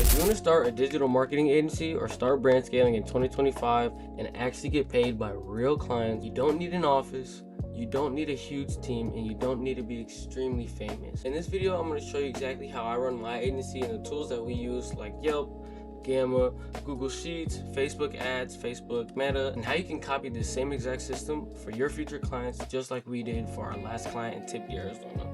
If you want to start a digital marketing agency or start brand scaling in 2025 and actually get paid by real clients, you don't need an office, you don't need a huge team, and you don't need to be extremely famous. In this video, I'm going to show you exactly how I run my agency and the tools that we use like Yelp, Gamma, Google Sheets, Facebook ads, Facebook Meta, and how you can copy the same exact system for your future clients just like we did for our last client in Tempe, Arizona.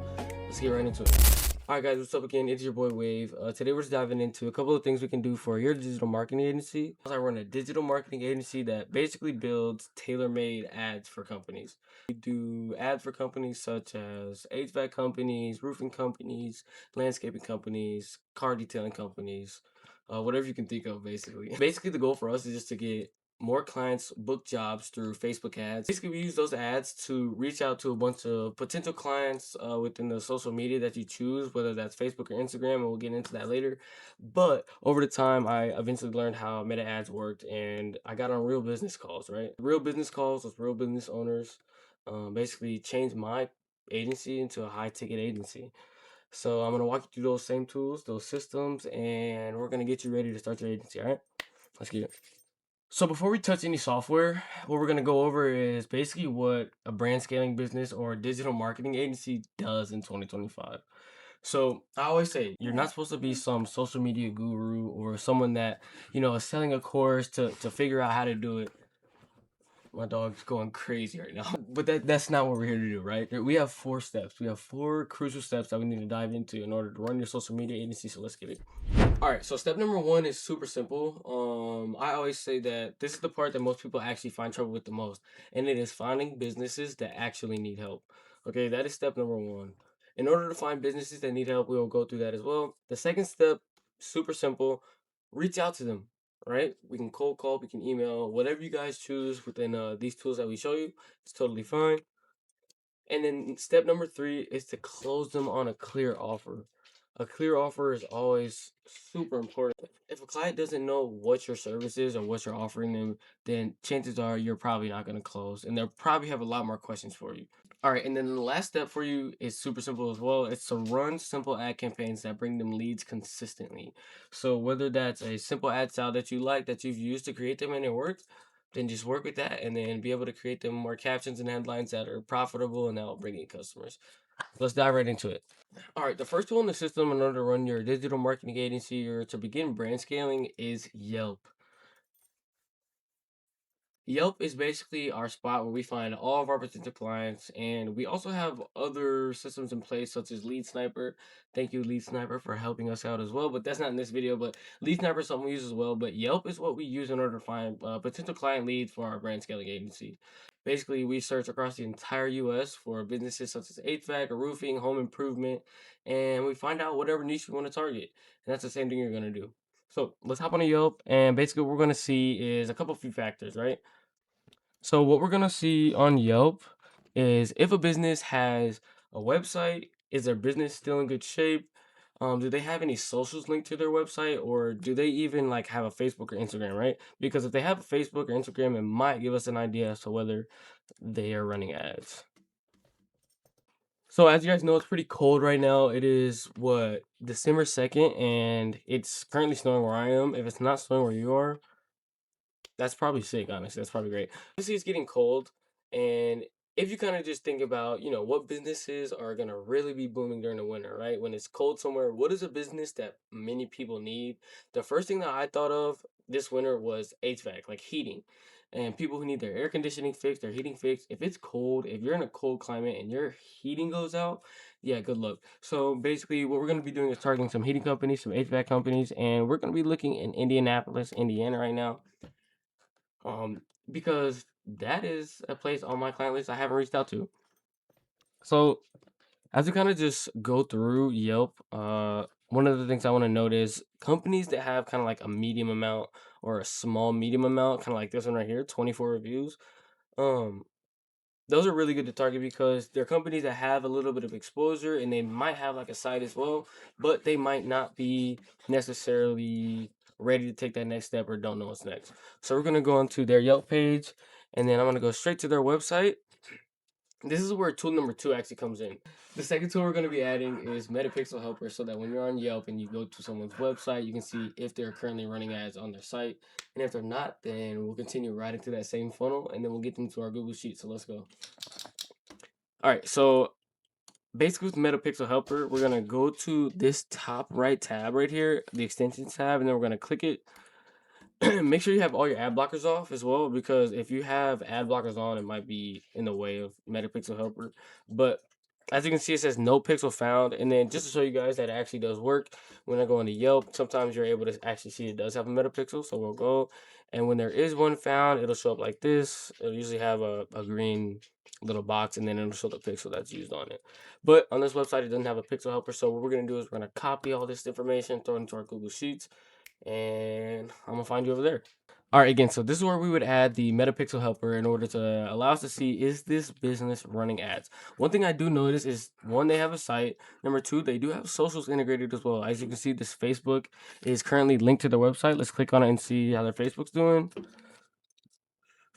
Let's get right into it. Alright guys, what's up again? It's your boy Wave. Today we're just diving into a couple of things we can do for your digital marketing agency. I run a digital marketing agency that basically builds tailor-made ads for companies. We do ads for companies such as HVAC companies, roofing companies, landscaping companies, car detailing companies, whatever you can think of basically. Basically the goal for us is just to get more clients book jobs through Facebook ads. Basically, we use those ads to reach out to a bunch of potential clients within the social media that you choose, whether that's Facebook or Instagram, and we'll get into that later. But over the time, I eventually learned how meta ads worked, and I got on real business calls, right? Real business calls with real business owners, basically changed my agency into a high ticket agency. So I'm gonna walk you through those same tools, those systems, and we're gonna get you ready to start your agency. All right, let's get it. So before we touch any software, what we're gonna go over is basically what a brand scaling business or a digital marketing agency does in 2025. So I always say you're not supposed to be some social media guru or someone that, is selling a course to figure out how to do it. My dog's going crazy right now. But that's not what we're here to do, right? We have 4 steps. We have 4 crucial steps that we need to dive into in order to run your social media agency. So let's get it. All right, so step number 1 is super simple. I always say that this is the part that most people actually find trouble with the most, and it is finding businesses that actually need help. Okay, that is step number 1. In order to find businesses that need help, we will go through that as well. The second step, super simple, reach out to them. Right? We can cold call, we can email, whatever you guys choose within these tools that we show you. It's totally fine. And then step number 3 is to close them on a clear offer. A clear offer is always super important. If a client doesn't know what your service is or what you're offering them, then chances are you're probably not going to close, and they'll probably have a lot more questions for you. All right, and then the last step for you is super simple as well. It's to run simple ad campaigns that bring them leads consistently. So whether that's a simple ad style that you like that you've used to create them and it works, then just work with that and then be able to create them more captions and headlines that are profitable and that will bring in customers. Let's dive right into it. All right, the first tool in the system in order to run your digital marketing agency or to begin brand scaling is Yelp. Yelp is basically our spot where we find all of our potential clients, and we also have other systems in place such as Lead Sniper. Thank you, Lead Sniper, for helping us out as well. But that's not in this video. But Lead Sniper is something we use as well. But Yelp is what we use in order to find potential client leads for our brand scaling agency. Basically, we search across the entire U.S. for businesses such as HVAC or roofing, home improvement, and we find out whatever niche we want to target. And that's the same thing you're going to do. So let's hop on a Yelp, and basically what we're going to see is a couple few factors, right? So what we're gonna see on Yelp is if a business has a website, is their business still in good shape? Do they have any socials linked to their website, or do they even like have a Facebook or Instagram, right? Because if they have a Facebook or Instagram, it might give us an idea as to whether they are running ads. So as you guys know, it's pretty cold right now. It is what, December 2nd, and it's currently snowing where I am. If it's not snowing where you are, that's probably sick, honestly. That's probably great. Obviously, it's getting cold, and if you kind of just think about, what businesses are gonna really be booming during the winter, right? When it's cold somewhere, what is a business that many people need? The first thing that I thought of this winter was HVAC, like heating, and people who need their air conditioning fixed, their heating fixed. If it's cold, if you're in a cold climate and your heating goes out, yeah, good luck. So basically, what we're gonna be doing is targeting some heating companies, some HVAC companies, and we're gonna be looking in Indianapolis, Indiana, right now um, because that is a place on my client list I haven't reached out to. So as we kind of just go through Yelp, one of the things I want to note is companies that have kind of like a medium amount or a small medium amount, kind of like this one right here, 24 reviews. Um, those are really good to target because they're companies that have a little bit of exposure and they might have like a site as well, but they might not be necessarily ready to take that next step or don't know what's next. So we're gonna go onto their Yelp page and then I'm gonna go straight to their website. This is where tool number 2 actually comes in. The second tool we're going to be adding is Metapixel Helper, so that when you're on Yelp and you go to someone's website, you can see if they're currently running ads on their site. And if they're not, then we'll continue right into that same funnel, and then we'll get them to our Google Sheet. So let's go. All right, so basically with Metapixel Helper, we're going to go to this top right tab right here, the extensions tab, and then we're going to click it. Make sure you have all your ad blockers off as well, because if you have ad blockers on, it might be in the way of Metapixel Helper. But as you can see, it says no pixel found. And then just to show you guys that it actually does work, when I go into Yelp, sometimes you're able to actually see it does have a metapixel. So we'll go, and when there is one found, it'll show up like this. It'll usually have a green little box, and then it'll show the pixel that's used on it. But on this website, it doesn't have a pixel helper. So what we're going to do is we're going to copy all this information, throw it into our Google Sheets, and I'm gonna find you over there. All right, again, so this is where we would add the Metapixel helper in order to allow us to see, is this business running ads? One thing I do notice is, one, they have a site. Number two, they do have socials integrated as well. As you can see, this Facebook is currently linked to their website. Let's click on it and see how their Facebook's doing.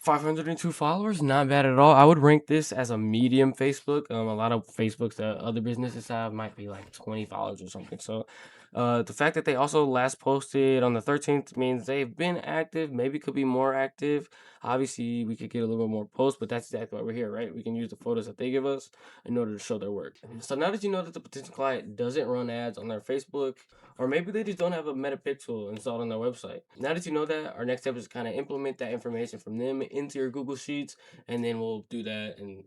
502 followers, not bad at all. I would rank this as a medium Facebook. A lot of Facebooks that other businesses have might be like 20 followers or something. So the fact that they also last posted on the 13th means they've been active. Maybe could be more active. Obviously, we could get a little bit more posts, but that's exactly why we're here, right? We can use the photos that they give us in order to show their work. So now that you know that the potential client doesn't run ads on their Facebook, or maybe they just don't have a metapixel installed on their website. Now that you know that, our next step is kind of implement that information from them into your Google Sheets, and then we'll do that and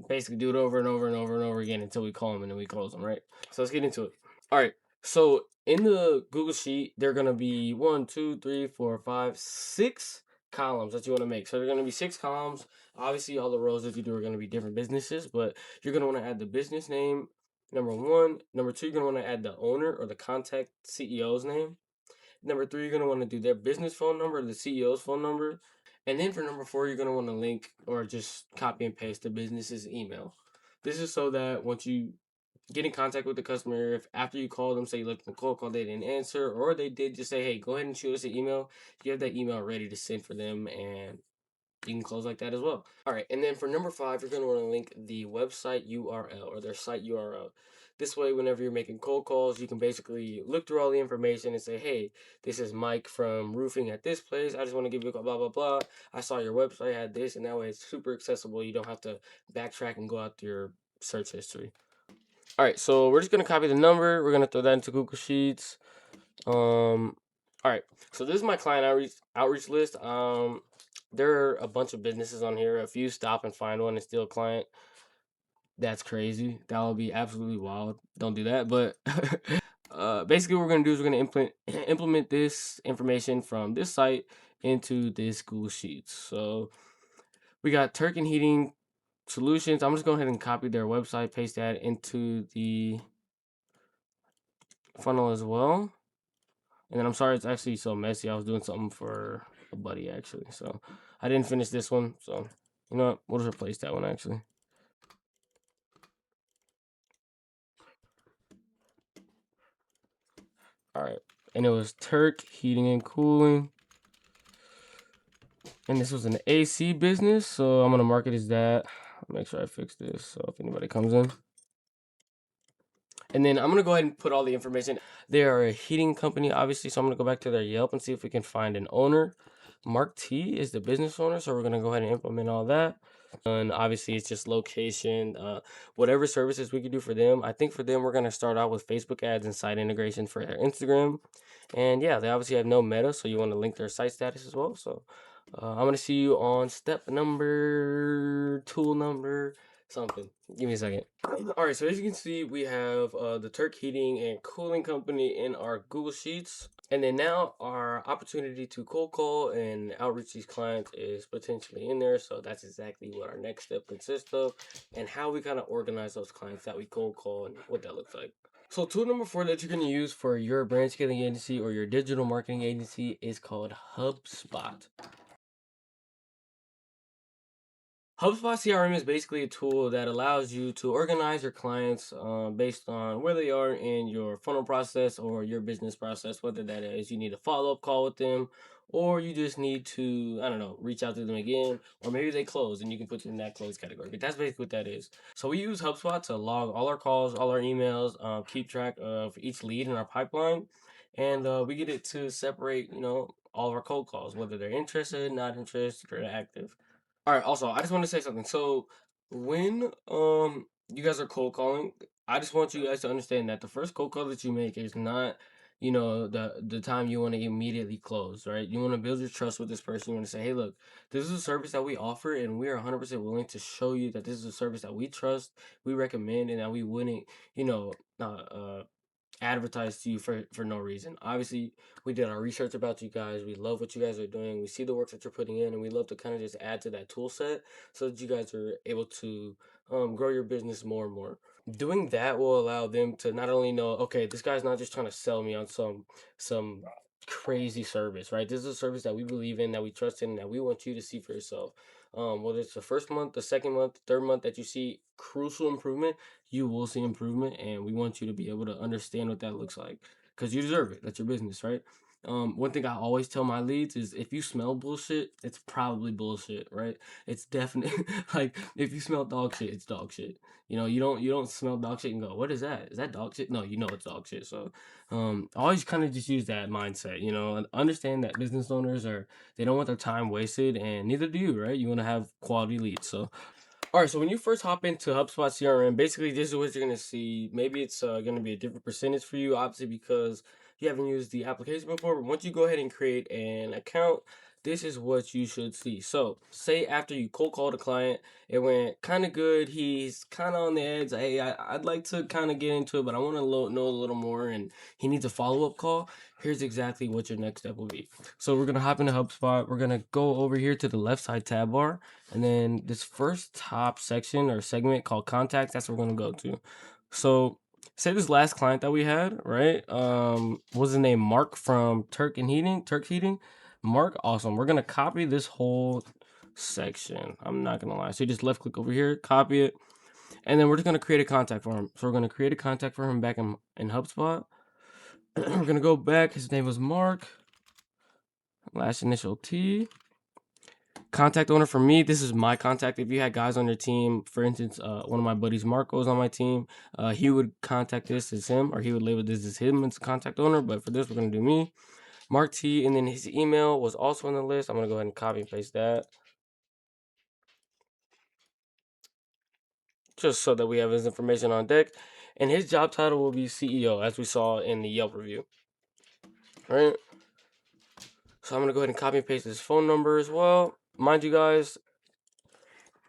basically do it over and over and over and over again until we call them and then we close them, right? So let's get into it. All right. So in the Google Sheet, there are gonna be 1, 2, 3, 4, 5, 6 columns that you want to make. So there are gonna be 6 columns. Obviously, all the rows that you do are gonna be different businesses, but you're gonna want to add the business name. Number 1. Number 2, you're gonna want to add the owner or the contact CEO's name. Number 3, you're gonna want to do their business phone number, the CEO's phone number. And then for number 4, you're gonna want to link or just copy and paste the business's email. This is so that once you get in contact with the customer, if after you call them, say you left them a cold call, they didn't answer, or they did just say, hey, go ahead and shoot us an email, you have that email ready to send for them, and you can close like that as well. All right, and then for number 5, you're going to want to link the website URL or their site URL. This way, whenever you're making cold calls, you can basically look through all the information and say, hey, this is Mike from roofing at this place. I just want to give you a call, blah, blah, blah. I saw your website had this, and that way it's super accessible. You don't have to backtrack and go out to your search history. All right, so we're just gonna copy the number. We're gonna throw that into Google Sheets. All right, so this is my client outreach list. There are a bunch of businesses on here. If you stop and find one and steal a client, that's crazy. That would be absolutely wild. Don't do that. But basically, what we're gonna do is we're gonna implement this information from this site into this Google Sheets. So we got Turk and Heating Solutions. I'm just going ahead and copy their website, paste that into the funnel as well. And then I'm sorry it's actually so messy. I was doing something for a buddy actually, so I didn't finish this one. So you know what? We'll just replace that one actually. All right, and it was Turk Heating and Cooling, and this was an AC business, so I'm gonna mark it as that. Make sure I fix this so if anybody comes in. And then I'm gonna go ahead and put all the information. They are a heating company, obviously, so I'm gonna go back to their Yelp and see if we can find an owner. Mark T is the business owner, so we're gonna go ahead and implement all that. And obviously, it's just location, whatever services we can do for them. I think for them, we're gonna start out with Facebook ads and site integration for their Instagram. And yeah, they obviously have no meta, so you want to link their site status as well. So I'm gonna see you on step number, tool number, something. Give me a second. All right, so as you can see, we have the Turk Heating and Cooling Company in our Google Sheets. And then now our opportunity to cold call and outreach these clients is potentially in there. So that's exactly what our next step consists of and how we kind of organize those clients that we cold call and what that looks like. So tool number 4 that you're going to use for your brand scaling agency or your digital marketing agency is called HubSpot. HubSpot CRM is basically a tool that allows you to organize your clients based on where they are in your funnel process or your business process, whether that is you need a follow up call with them or you just need to, I don't know, reach out to them again, or maybe they close and you can put them in that close category. But that's basically what that is. So we use HubSpot to log all our calls, all our emails, keep track of each lead in our pipeline, and we get it to separate, all of our cold calls, whether they're interested, not interested, or active. All right. Also, I just want to say something. So when you guys are cold calling, I just want you guys to understand that the first cold call that you make is not, the time you want to immediately close, right? You want to build your trust with this person. You want to say, hey, look, this is a service that we offer, and we are 100% willing to show you that this is a service that we trust, we recommend, and that we wouldn't, you know, advertise to you for no reason. Obviously, we did our research about you guys. We love what you guys are doing. We see the work that you're putting in, and we love to kind of just add to that tool set so that you guys are able to grow your business more and more. Doing that will allow them to not only know, okay, this guy's not just trying to sell me on some crazy service, right? This is a service that we believe in, that we trust in, and that we want you to see for yourself. Whether it's the first month, the second month, the third month that you see crucial improvement, you will see improvement, and we want you to be able to understand what that looks like because you deserve it. That's your business, right? One thing I always tell my leads is if you smell bullshit, it's probably bullshit, right? It's definitely like if you smell dog shit, it's dog shit. You don't smell dog shit and go, what is that? Is that dog shit? No, you know it's dog shit. So always kind of just use that mindset, and understand that business owners they don't want their time wasted, and neither do you, right? You want to have quality leads. So all right, so when you first hop into HubSpot CRM, basically this is what you're gonna see. Maybe it's gonna be a different percentage for you, obviously because you haven't used the application before. But once you go ahead and create an account, this is what you should see. So, say after you cold called a client, it went kind of good. He's kind of on the edge. Hey, I'd like to kind of get into it, but I want to know a little more, and he needs a follow up call. Here's exactly what your next step will be. So we're gonna hop into HubSpot. We're gonna go over here to the left side tab bar. And then this first top section or segment called contacts, that's what we're gonna go to. So say this last client that we had, right? Was his name Mark from Turk Heating? Mark, awesome. We're gonna copy this whole section. I'm not gonna lie. So you just left click over here, copy it, and then we're just gonna create a contact for him. So we're gonna create a contact for him back in HubSpot. We're gonna go back. His name was Mark. Last initial T. Contact owner for me, this is my contact. If you had guys on your team, for instance, one of my buddies, Marco, is on my team, he would contact this as him, or he would label this as him as contact owner. But for this, we're gonna do me, Mark T, and then his email was also on the list. I'm gonna go ahead and copy and paste that, just so that we have his information on deck. And his job title will be CEO, as we saw in the Yelp review. All right. So I'm gonna go ahead and copy and paste his phone number as well. Mind you guys,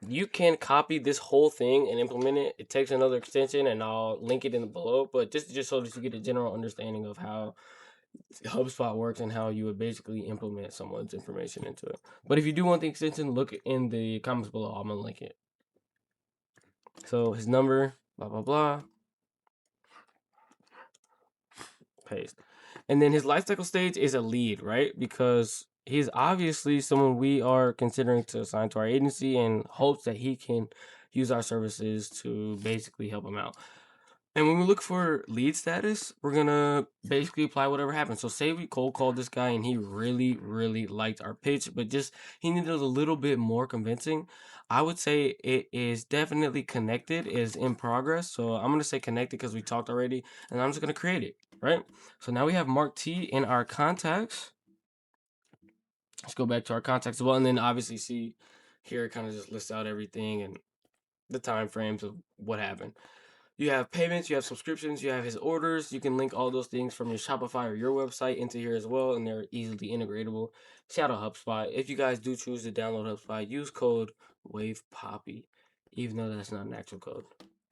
you can copy this whole thing and implement it. It takes another extension, and I'll link it in the below. But just so that you get a general understanding of how HubSpot works and how you would basically implement someone's information into it. But if you do want the extension, look in the comments below. I'm gonna link it. So his number, blah blah blah, paste, and then his lifecycle stage is a lead, right? Because he's obviously someone we are considering to assign to our agency in hopes that he can use our services to basically help him out. And when we look for lead status, we're gonna basically apply whatever happens. So say we cold called this guy and he really, really liked our pitch, but just he needed a little bit more convincing. I would say it is definitely connected, is in progress. So I'm gonna say connected because we talked already, and I'm just gonna create it, right? So now we have Mark T in our contacts. Let's go back to our contacts as well, and then obviously see here it kind of just lists out everything and the time frames of what happened. You have payments, you have subscriptions, you have his orders. You can link all those things from your Shopify or your website into here as well, and they're easily integratable. Shout out HubSpot. If you guys do choose to download HubSpot, use code WAVEPOPPY, even though that's not an actual code.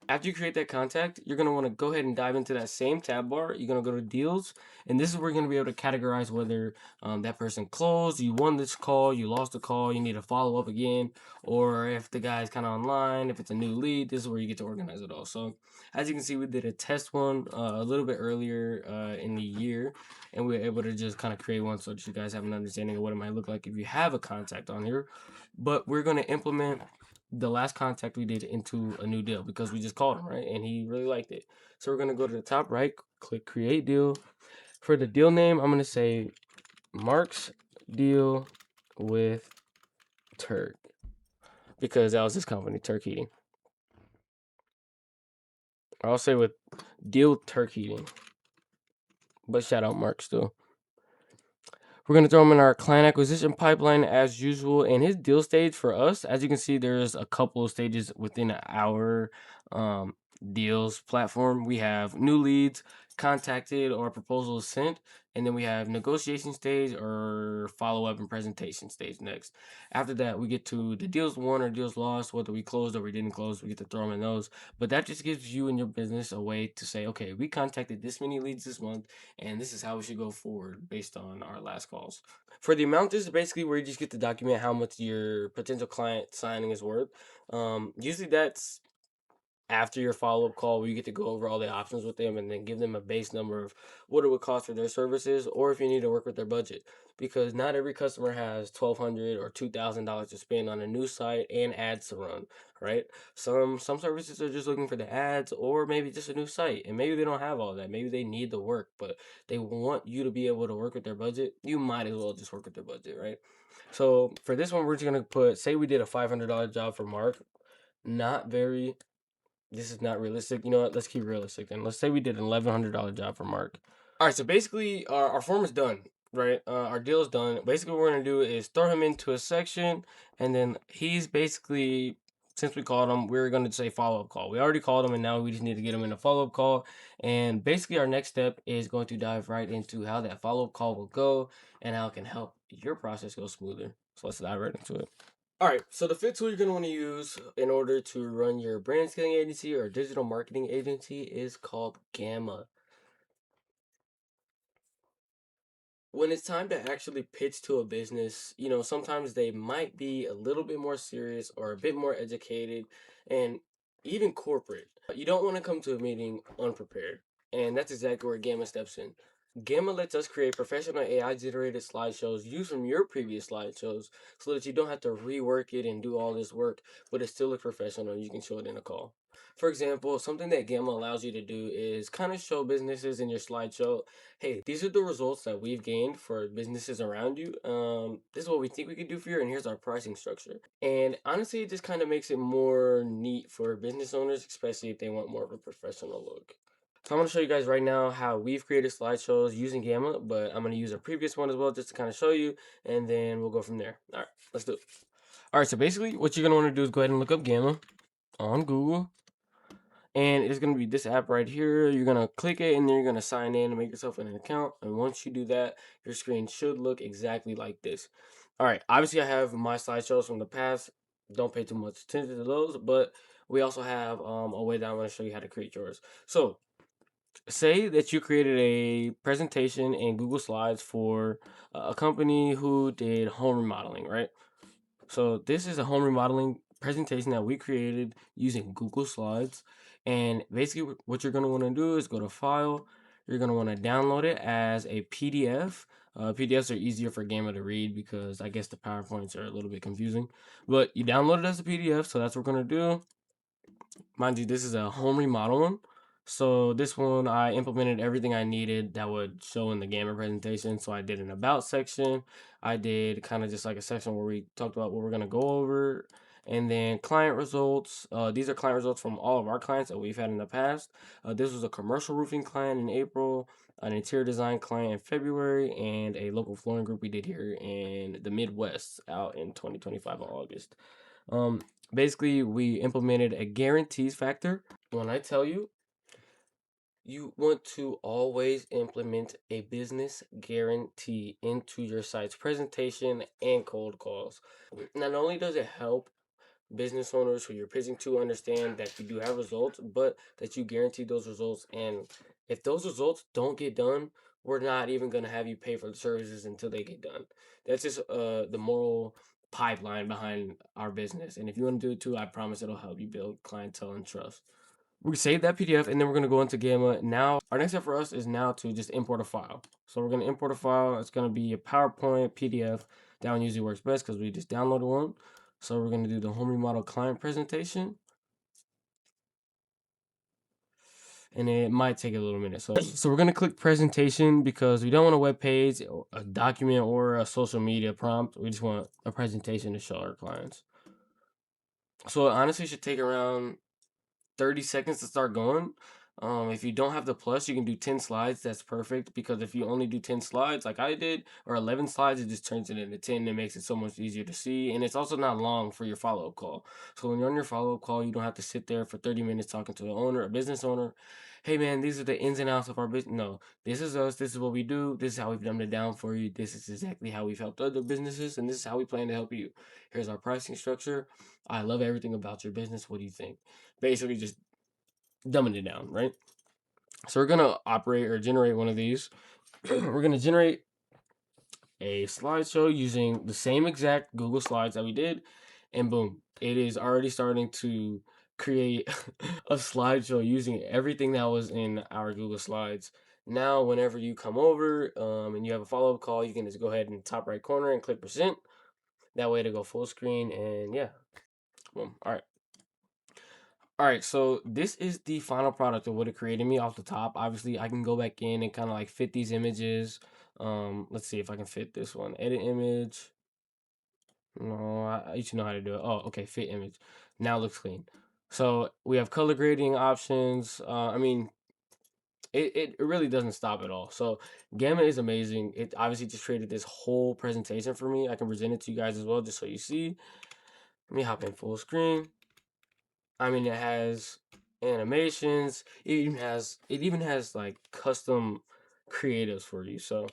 After you create that contact, you're going to want to go ahead and dive into that same tab bar. You're going to go to deals, and this is where you're going to be able to categorize whether that person closed, you won this call, you lost the call, you need to follow up again, or if the guy's kind of online, if it's a new lead. This is where you get to organize it all. So as you can see, we did a test one a little bit earlier in the year, and we were able to just kind of create one so that you guys have an understanding of what it might look like if you have a contact on here. But we're going to implement the last contact we did into a new deal because we just called him, right? And he really liked it. So we're gonna go to the top right, click create deal. For the deal name, I'm gonna say Mark's deal with Turk because that was his company, Turk Heating. I'll say with deal Turk Heating, but shout out Mark still. We're going to throw him in our client acquisition pipeline as usual. And his deal stage for us, as you can see, there's a couple of stages within our deals platform. We have new leads, contacted, or proposals sent. And then we have negotiation stage or follow-up and presentation stage next. After that, we get to the deals won or deals lost, whether we closed or we didn't close. We get to throw them in those. But that just gives you and your business a way to say, okay, we contacted this many leads this month, and this is how we should go forward based on our last calls. For the amount, this is basically where you just get to document how much your potential client signing is worth. Usually that's after your follow-up call where you get to go over all the options with them and then give them a base number of what it would cost for their services, or if you need to work with their budget, because not every customer has $1,200 or $2,000 to spend on a new site and ads to run, right? Some services are just looking for the ads or maybe just a new site, and maybe they don't have all that. Maybe they need the work, but they want you to be able to work with their budget. You might as well just work with their budget, right? So for this one, we're just gonna put, say we did a $500 job for Mark. Not very This is not realistic. You know what? Let's keep realistic then. Let's say we did an $1,100 job for Mark. All right, so basically, our form is done, right? Our deal is done. Basically, what we're gonna do is throw him into a section, and then he's basically, since we called him, we're gonna say follow up call. We already called him, and now we just need to get him in a follow up call. And basically, our next step is going to dive right into how that follow up call will go and how it can help your process go smoother. So let's dive right into it. All right, so the fifth tool you're going to want to use in order to run your brand scaling agency or digital marketing agency is called Gamma. When it's time to actually pitch to a business, sometimes they might be a little bit more serious or a bit more educated and even corporate. You don't want to come to a meeting unprepared, and that's exactly where Gamma steps in. Gamma lets us create professional AI generated slideshows used from your previous slideshows so that you don't have to rework it and do all this work, but it still looks professional and you can show it in a call. For example, something that Gamma allows you to do is kind of show businesses in your slideshow, hey, these are the results that we've gained for businesses around you. This is what we think we can do for you, and here's our pricing structure. And honestly, it just kind of makes it more neat for business owners, especially if they want more of a professional look. So I'm going to show you guys right now how we've created slideshows using Gamma, but I'm going to use a previous one as well just to kind of show you, and then we'll go from there. All right, let's do it. All right, so basically what you're going to want to do is go ahead and look up Gamma on Google. And it's going to be this app right here. You're going to click it and then you're going to sign in and make yourself an account. And once you do that, your screen should look exactly like this. All right, obviously I have my slideshows from the past. Don't pay too much attention to those, but we also have a way that I want to show you how to create yours. So say that you created a presentation in Google Slides for a company who did home remodeling, right? So this is a home remodeling presentation that we created using Google Slides. And basically what you're going to want to do is go to File. You're going to want to download it as a PDF. PDFs are easier for Gamma to read because I guess the PowerPoints are a little bit confusing. But you download it as a PDF, so that's what we're going to do. Mind you, this is a home remodel one. So this one, I implemented everything I needed that would show in the Gamma presentation. So I did an about section. I did kind of just like a section where we talked about what we're going to go over. And then client results. These are client results from all of our clients that we've had in the past. This was a commercial roofing client in April, an interior design client in February, and a local flooring group we did here in the Midwest out in 2025 in August. Basically, we implemented a guarantees factor. When I tell you, you want to always implement a business guarantee into your site's presentation and cold calls. Not only does it help business owners who you're pitching to understand that you do have results, but that you guarantee those results. And if those results don't get done, we're not even going to have you pay for the services until they get done. That's just the moral pipeline behind our business. And if you want to do it too, I promise it'll help you build clientele and trust. We save that PDF and then we're going to go into Gamma. Now, our next step for us is now to just import a file. So we're going to import a file. It's going to be a PowerPoint, PDF. That one usually works best because we just downloaded one. So we're gonna do the home remodel client presentation, and it might take a little minute. So we're gonna click presentation because we don't want a web page, or a document, or a social media prompt. We just want a presentation to show our clients. So it honestly should take around 30 seconds to start going. If you don't have the plus, you can do 10 slides. That's perfect, because if you only do 10 slides like I did, or 11 slides, it just turns it into 10 and makes it so much easier to see. And it's also not long for your follow-up call. So when you're on your follow-up call, you don't have to sit there for 30 minutes talking to the owner, a business owner. Hey man, these are the ins and outs of our business. No, this is us. This is what we do. This is how we've dumbed it down for you. This is exactly how we've helped other businesses, and this is how we plan to help you. Here's our pricing structure. I love everything about your business. What do you think? Basically, just dumbing it down, right? So we're gonna operate or generate one of these. We're gonna generate a slideshow using the same exact Google Slides that we did, and boom, it is already starting to create a slideshow using everything that was in our Google Slides. Now, whenever you come over and you have a follow-up call, you can just go ahead in the top right corner and click present. That way to go full screen, and yeah, boom. All right. All right, so this is the final product of what it created me off the top. Obviously, I can go back in and kind of like fit these images. Let's see if I can fit this one. Edit image. No, I should know how to do it. Oh, okay, fit image. Now it looks clean. So we have color grading options. I mean, it really doesn't stop at all. So Gamma is amazing. It obviously just created this whole presentation for me. I can present it to you guys as well, just so you see. Let me hop in full screen. I mean, it has animations. It even has like custom creatives for you. So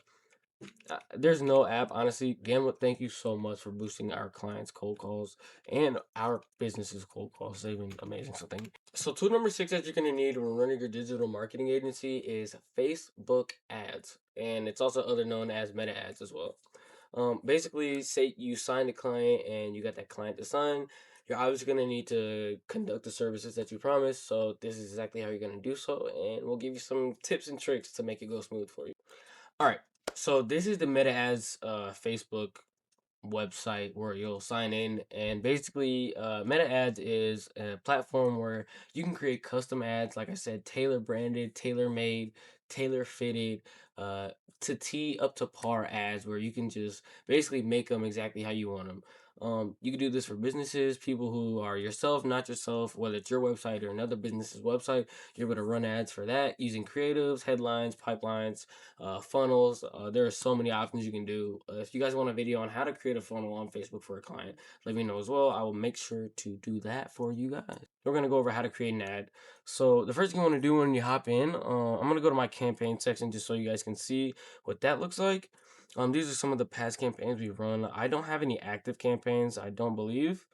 there's no app, honestly. Gamma, thank you so much for boosting our clients' cold calls and our business's cold calls. They've been amazing. So thank you. So tool number 6 that you're gonna need when running your digital marketing agency is Facebook ads, and it's also other known as meta ads as well. Basically, say you signed a client and you got that client to sign, you're obviously going to need to conduct the services that you promised. So this is exactly how you're going to do so, and we'll give you some tips and tricks to make it go smooth for you. All right, so this is the meta ads Facebook website where you'll sign in, and basically meta ads is a platform where you can create custom ads, like I said, tailor branded, tailor made, tailor fitted, uh to tee up to par ads, where you can just basically make them exactly how you want them. You can do this for businesses, people who are yourself, not yourself, whether it's your website or another business's website. You're able to run ads for that using creatives, headlines, pipelines, funnels. There are so many options you can do. If you guys want a video on how to create a funnel on Facebook for a client, let me know as well. I will make sure to do that for you guys. We're going to go over how to create an ad. So the first thing you want to do when you hop in, I'm going to go to my campaign section just so you guys can see what that looks like. These are some of the past campaigns we've run. I don't have any active campaigns, I don't believe,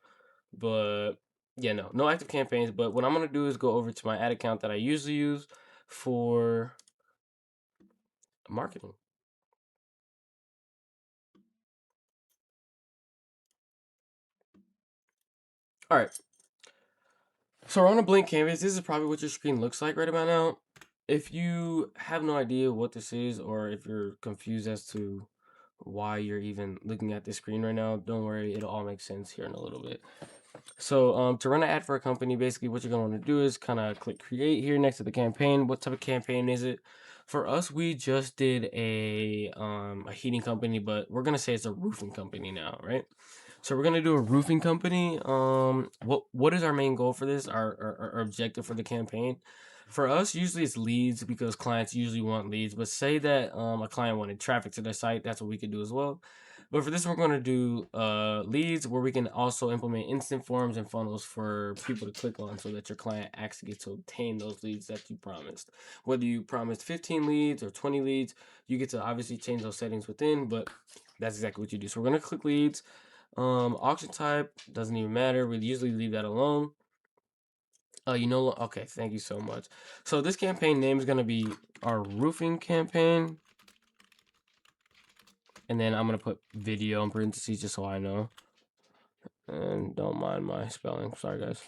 but yeah, no active campaigns. But what I'm going to do is go over to my ad account that I usually use for marketing. All right. So we're on a blank canvas. This is probably what your screen looks like right about now. If you have no idea what this is, or if you're confused as to why you're even looking at this screen right now, don't worry, it'll all make sense here in a little bit. So to run an ad for a company, basically what you're going to want to do is kind of click create here next to the campaign. What type of campaign is it? For us, we just did a heating company, but we're gonna say it's a roofing company now, right? So we're gonna do a roofing company. What is our main goal for this? Our objective for the campaign? For us, usually it's leads, because clients usually want leads. But say that a client wanted traffic to their site, that's what we could do as well. But for this, we're going to do leads, where we can also implement instant forms and funnels for people to click on, so that your client actually gets to obtain those leads that you promised. Whether you promised 15 leads or 20 leads, you get to obviously change those settings within, but that's exactly what you do. So we're going to click leads. Auction type doesn't even matter. We usually leave that alone. Okay, thank you so much. So this campaign name is going to be our roofing campaign. And then I'm going to put video in parentheses just so I know. And don't mind my spelling. Sorry, guys.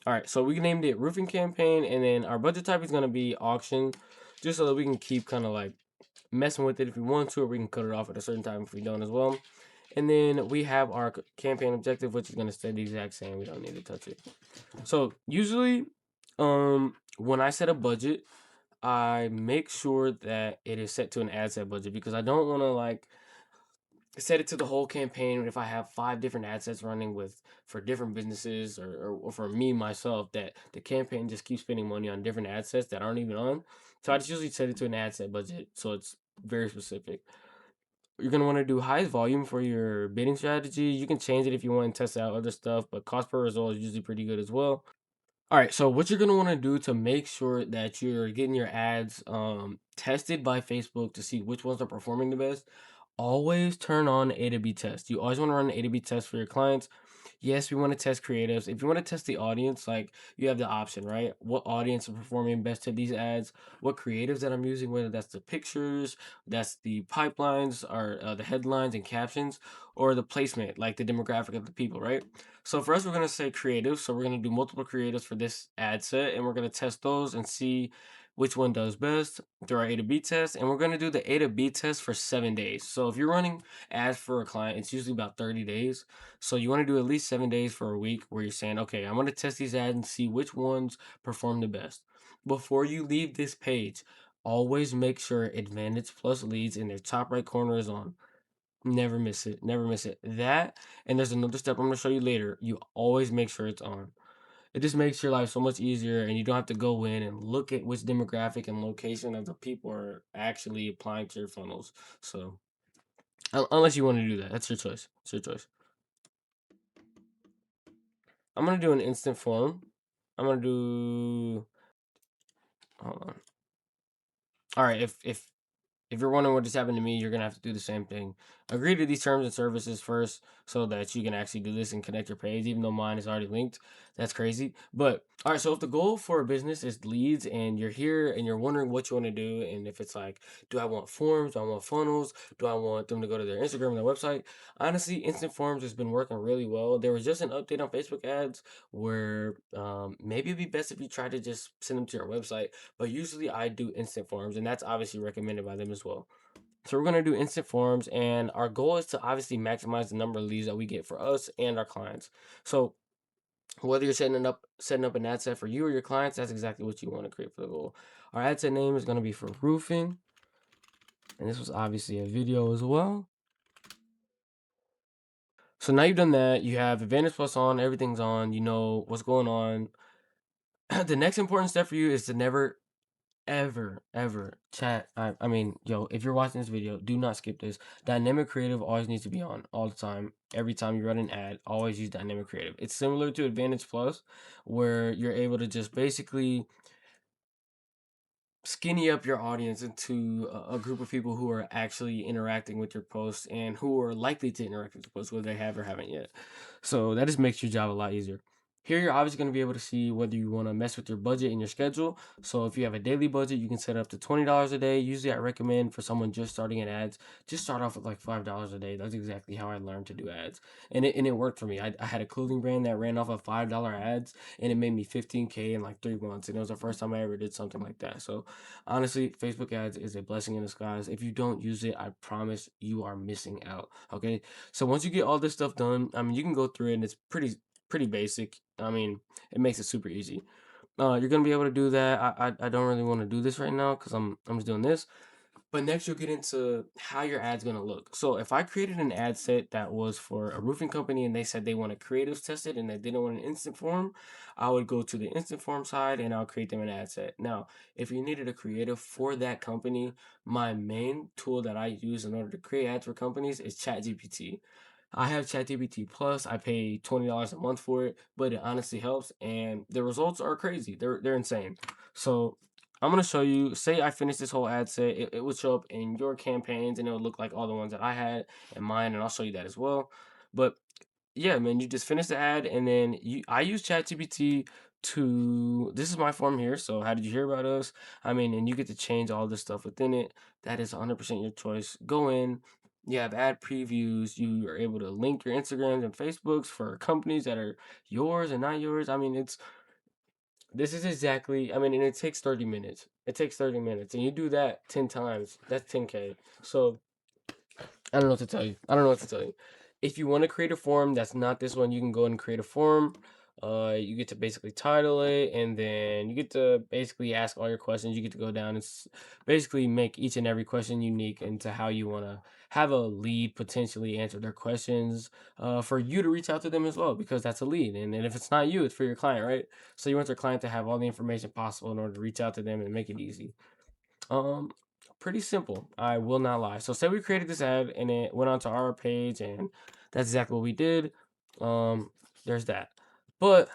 All right, so we named it roofing campaign, and then our budget type is going to be auction. just so that we can keep kind of like messing with it if we want to, or we can cut it off at a certain time if we don't as well. And then we have our campaign objective, which is going to stay the exact same. We don't need to touch it. So usually, when I set a budget, I make sure that it is set to an ad set budget because I don't want to like set it to the whole campaign. If I have 5 different ad sets running with for different businesses or for me myself, that the campaign just keeps spending money on different ad sets that aren't even on. So I just usually set it to an ad set budget, so it's very specific. You're gonna want to do highest volume for your bidding strategy. You can change it if you want to test out other stuff, but cost per result is usually pretty good as well. All right, so what you're gonna want to do to make sure that you're getting your ads tested by Facebook to see which ones are performing the best, always turn on A to B test. You always want to run an A to B test for your clients. Yes, we want to test creatives. If you want to test the audience, like you have the option, right? What audience is performing best to these ads? What creatives that I'm using, whether that's the pictures, that's the pipelines, or the headlines and captions, or the placement, like the demographic of the people, right? So for us, we're gonna say creatives. So we're gonna do multiple creatives for this ad set, and we're gonna test those and see which one does best through our A to B test. And we're gonna do the A to B test for 7 days. So if you're running ads for a client, it's usually about 30 days. So you want to do at least 7 days for a week where you're saying, okay, I'm going to test these ads and see which ones perform the best. Before you leave this page, always make sure Advantage Plus leads in their top right corner is on. Never miss it. Never miss it. That, and there's another step I'm going to show you later. You always make sure it's on. It just makes your life so much easier, and you don't have to go in and look at which demographic and location of the people are actually applying to your funnels. So, unless you want to do that, that's your choice. It's your choice. I'm gonna do an instant form. I'm gonna do. Hold on. All right. If you're wondering what just happened to me, you're gonna have to do the same thing. Agree to these terms and services first, so that you can actually do this and connect your page. Even though mine is already linked, that's crazy. But all right. So if the goal for a business is leads, and you're here and you're wondering what you want to do, and if it's like, do I want forms? Do I want funnels? Do I want them to go to their Instagram and their website? Honestly, instant forms has been working really well. There was just an update on Facebook ads where maybe it'd be best if you try to just send them to your website. But usually I do instant forms, and that's obviously recommended by them as well. So we're gonna do instant forms, and our goal is to obviously maximize the number of leads that we get for us and our clients. So whether you're setting up an ad set for you or your clients, that's exactly what you want to create for the goal. Our ad set name is gonna be for roofing, and this was obviously a video as well. So now you've done that, you have Advantage Plus on, everything's on, you know what's going on. The next important step for you is to never ever chat. I mean, yo, if you're watching this video, do not skip this. Dynamic creative always needs to be on all the time. Every time you run an ad, always use dynamic creative. It's similar to Advantage Plus, where you're able to just basically skinny up your audience into a group of people who are actually interacting with your posts and who are likely to interact with your posts, whether they have or haven't yet. So that just makes your job a lot easier. Here, you're obviously going to be able to see whether you want to mess with your budget and your schedule. So if you have a daily budget, you can set up to $20 a day. Usually I recommend for someone just starting in ads, just start off with like $5 a day. That's exactly how I learned to do ads. And it worked for me. I had a clothing brand that ran off of $5 ads, and it made me 15K in like 3 months. And it was the first time I ever did something like that. So honestly, Facebook ads is a blessing in disguise. If you don't use it, I promise you are missing out. Okay. So once you get all this stuff done, I mean, you can go through it, and it's pretty basic. I mean, it makes it super easy. You're gonna be able to do that. I don't really want to do this right now because I'm just doing this. But next, you'll get into how your ad's gonna look. So if I created an ad set that was for a roofing company and they said they want a creatives tested and they didn't want an instant form, I would go to the instant form side and I'll create them an ad set. Now, if you needed a creative for that company, my main tool that I use in order to create ads for companies is ChatGPT. I have ChatGPT Plus. I pay $20 a month for it, but it honestly helps, and the results are crazy. They're insane. So I'm gonna show you. Say I finished this whole ad set, it would show up in your campaigns, and it would look like all the ones that I had in mine, and I'll show you that as well. But yeah, man, you just finish the ad, and then I use ChatGPT to. This is my form here. So how did you hear about us? I mean, and you get to change all this stuff within it. That is 100% your choice. Go in. You have ad previews. You are able to link your Instagrams and Facebooks for companies that are yours and not yours. I mean, This is exactly, I mean, and it takes 30 minutes. It takes 30 minutes. And you do that 10 times. That's 10K. So I don't know what to tell you. I don't know what to tell you. If you want to create a form that's not this one, you can go and create a form. You get to basically title it, and then you get to basically ask all your questions. You get to go down and basically make each and every question unique into how you want to have a lead potentially answer their questions, for you to reach out to them as well, because that's a lead. And if it's not you, it's for your client, right? So you want your client to have all the information possible in order to reach out to them and make it easy. Um, Pretty simple. I will not lie. So say we created this ad and it went onto our page, and that's exactly what we did. Um, there's that. But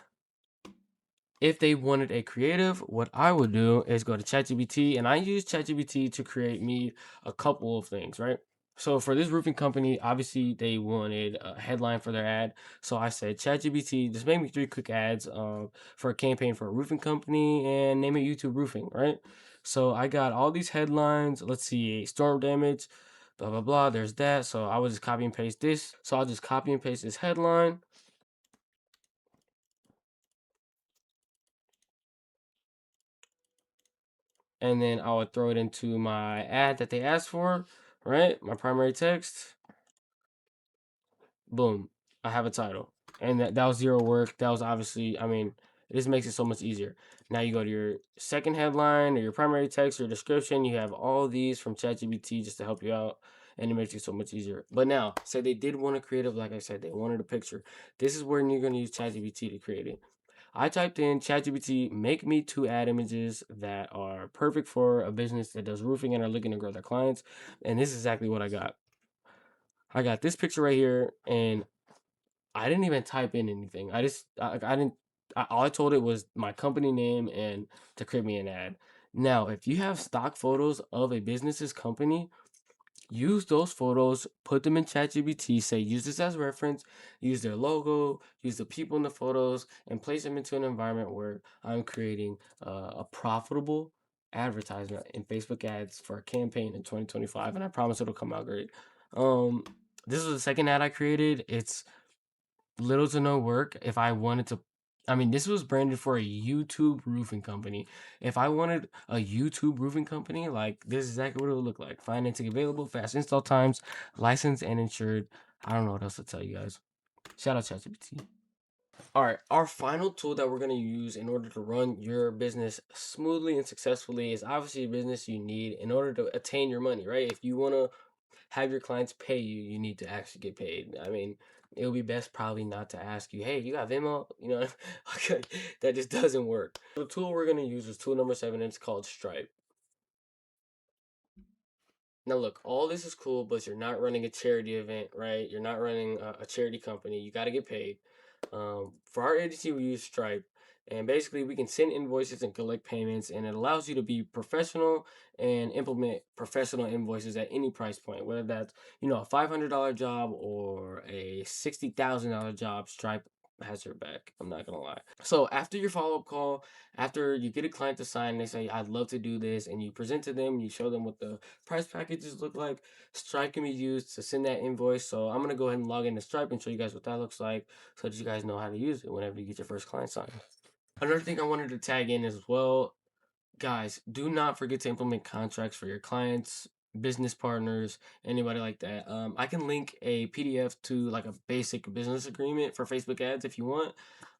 if they wanted a creative, what I would do is go to ChatGPT, and I use ChatGPT to create me a couple of things, right? So for this roofing company, obviously they wanted a headline for their ad. So I said, ChatGPT, just make me 3 quick ads, for a campaign for a roofing company and name it YouTube Roofing, right? So I got all these headlines. Let's see, storm damage, blah blah blah. There's that. So I would just copy and paste this. So I'll just copy and paste this headline, and then I would throw it into my ad that they asked for, right? My primary text. Boom, I have a title. And that was zero work. That was obviously, I mean, it just makes it so much easier. Now you go to your second headline or your primary text or description. You have all these from ChatGPT just to help you out, and it makes it so much easier. But now, say they did want a creative, like I said, they wanted a picture. This is where you're going to use ChatGPT to create it. I typed in ChatGPT, make me 2 ad images that are perfect for a business that does roofing and are looking to grow their clients. And this is exactly what I got. I got this picture right here, and I didn't even type in anything. I didn't. All I told it was my company name and to create me an ad. Now, if you have stock photos of a business's company, use those photos, put them in ChatGPT, say use this as reference, use their logo, use the people in the photos, and place them into an environment where I'm creating a profitable advertisement in Facebook ads for a campaign in 2025, and I promise it'll come out great. Um, this was the second ad I created. It's little to no work. If I wanted to, I mean, this was branded for a YouTube roofing company. If I wanted a YouTube roofing company, like this is exactly what it would look like. Financing available, fast install times, licensed and insured. I don't know what else to tell you guys. Shout out ChatGPT. All right, our final tool that we're going to use in order to run your business smoothly and successfully is obviously a business you need in order to attain your money, right? If you want to have your clients pay you, you need to actually get paid. I mean, it would be best probably not to ask you, hey, you got Venmo? You know, okay, that just doesn't work. The tool we're going to use is tool number 7, and it's called Stripe. Now, look, all this is cool, but you're not running a charity event, right? You're not running a charity company. You got to get paid. For our agency, we use Stripe, and basically, we can send invoices and collect payments, and it allows you to be professional and implement professional invoices at any price point, whether that's a $500 job or a $60,000 job. Stripe has your back. I'm not gonna lie. So after your follow up call, after you get a client to sign, they say, I'd love to do this, and you present to them, you show them what the price packages look like. Stripe can be used to send that invoice. So I'm gonna go ahead and log into Stripe and show you guys what that looks like so that you guys know how to use it whenever you get your first client signed. Another thing I wanted to tag in as well, guys, do not forget to implement contracts for your clients, business partners, anybody like that. I can link a PDF to like a basic business agreement for Facebook ads if you want.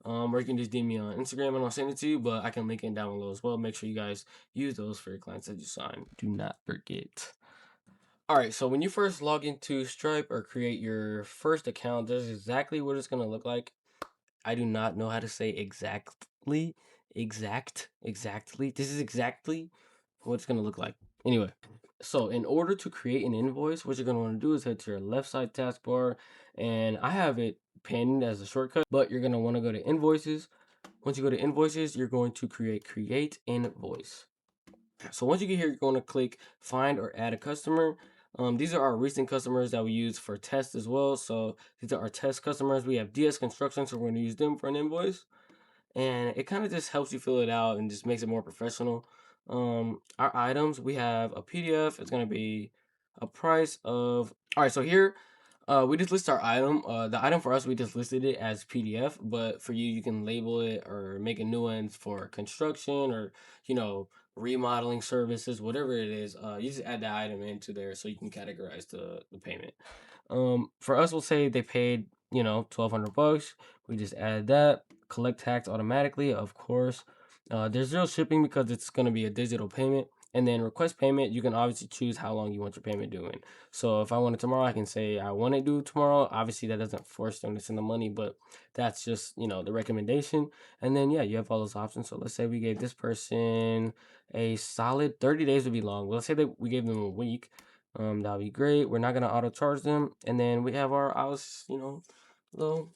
Or you can just DM me on Instagram and I'll send it to you, but I can link it down below as well. Make sure you guys use those for your clients that you sign. Do not forget. All right, so when you first log into Stripe or create your first account, this is exactly what it's going to look like. I do not know how to say exactly. This is exactly what it's gonna look like. Anyway, so in order to create an invoice, what you're gonna want to do is head to your left side taskbar, and I have it pinned as a shortcut, but you're gonna want to go to invoices. Once you go to invoices, you're going to create invoice. So once you get here, you're going to click find or add a customer. These are our recent customers that we use for tests as well. So these are our test customers. We have DS Construction, so we're going to use them for an invoice. And it kind of just helps you fill it out and just makes it more professional. Our items, we have a PDF. It's going to be a price of, all right, so here We just list our item. The item for us, we just listed it as PDF, but for you, you can label it or make a new one for construction or, you know, remodeling services, whatever it is. You just add the item into there so you can categorize the payment. For us, we'll say they paid, you know, $1,200. We just add that. Collect tax automatically, of course. There's zero shipping because it's going to be a digital payment. And then request payment, you can obviously choose how long you want your payment doing. So if I want it tomorrow, I can say I want it due tomorrow. Obviously, that doesn't force them to send the money, but that's just, you know, the recommendation. And then, yeah, you have all those options. So let's say we gave this person a solid 30 days would be long. Let's say that we gave them a week. That'll be great. We're not gonna auto charge them. And then we have our you know, little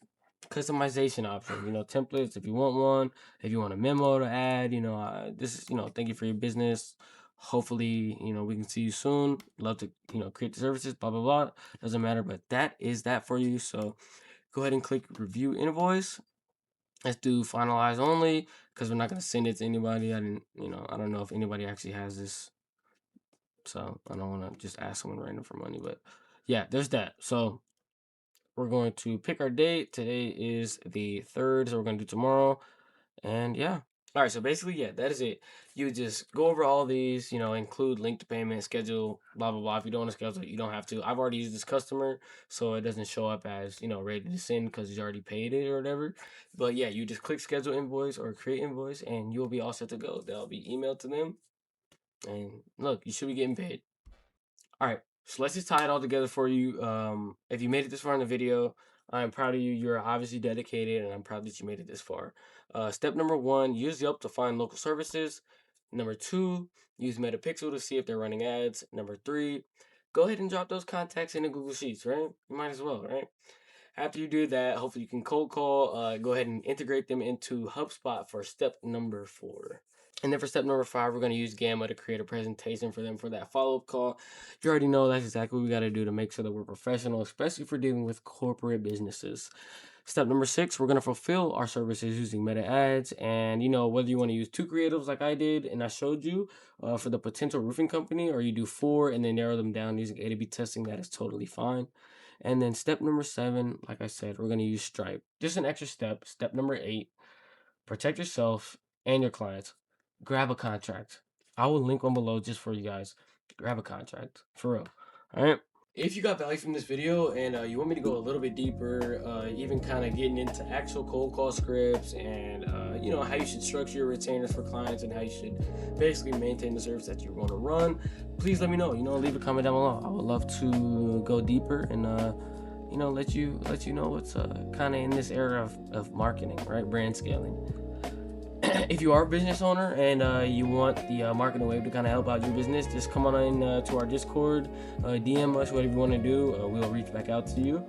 customization option, you know, templates if you want one, if you want a memo to add, you know, this is, you know, thank you for your business. Hopefully, you know, we can see you soon. Love to, you know, create the services, blah, blah, blah. Doesn't matter, but that is that for you. So go ahead and click review invoice. Let's do finalize only because we're not going to send it to anybody. I don't know if anybody actually has this. So I don't want to just ask someone random for money, but yeah, there's that. So we're going to pick our date. Today is the 3rd, so we're going to do tomorrow. And yeah. All right, so basically, yeah, that is it. You just go over all these, you know, include link to payment, schedule, blah, blah, blah. If you don't want to schedule it, you don't have to. I've already used this customer, so it doesn't show up as, you know, ready to send because he's already paid it or whatever. But yeah, you just click schedule invoice or create invoice, and you'll be all set to go. They'll be emailed to them. And look, you should be getting paid. All right, so let's just tie it all together for you. If you made it this far in the video, I'm proud of you. You're obviously dedicated, and I'm proud that you made it this far. Step number 1, use Yelp to find local services. Number 2, use Metapixel to see if they're running ads. Number 3, go ahead and drop those contacts into Google Sheets, right? You might as well, right? After you do that, hopefully you can cold call. Go ahead and integrate them into HubSpot for step number 4. And then for step number 5, we're going to use Gamma to create a presentation for them for that follow-up call. You already know that's exactly what we got to do to make sure that we're professional, especially for dealing with corporate businesses. Step number 6, we're going to fulfill our services using meta ads. And, you know, whether you want to use 2 creatives like I did and I showed you for the potential roofing company, or you do 4 and then narrow them down using A/B testing, that is totally fine. And then step number 7, like I said, we're going to use Stripe. Just an extra step. Step number 8, protect yourself and your clients. Grab a contract. I will link one below just for you guys. Grab a contract. For real. All right. If you got value from this video and you want me to go a little bit deeper, even kind of getting into actual cold call scripts and, you know, how you should structure your retainers for clients and how you should basically maintain the service that you're going to run, please let me know. You know, leave a comment down below. I would love to go deeper and, you know, let you know what's kind of in this era of marketing, right? Brand scaling. If you are a business owner and you want the marketing wave to kind of help out your business, just come on in to our Discord, DM us, whatever you want to do. We'll reach back out to you.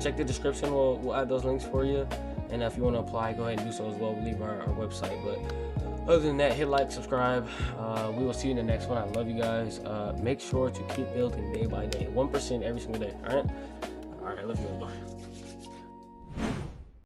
Check the description. We'll add those links for you. And if you want to apply, go ahead and do so as well. We'll leave our website. But other than that, hit like, subscribe. We will see you in the next one. I love you guys. Make sure to keep building day by day, 1% every single day. All right. I love you guys. Bye.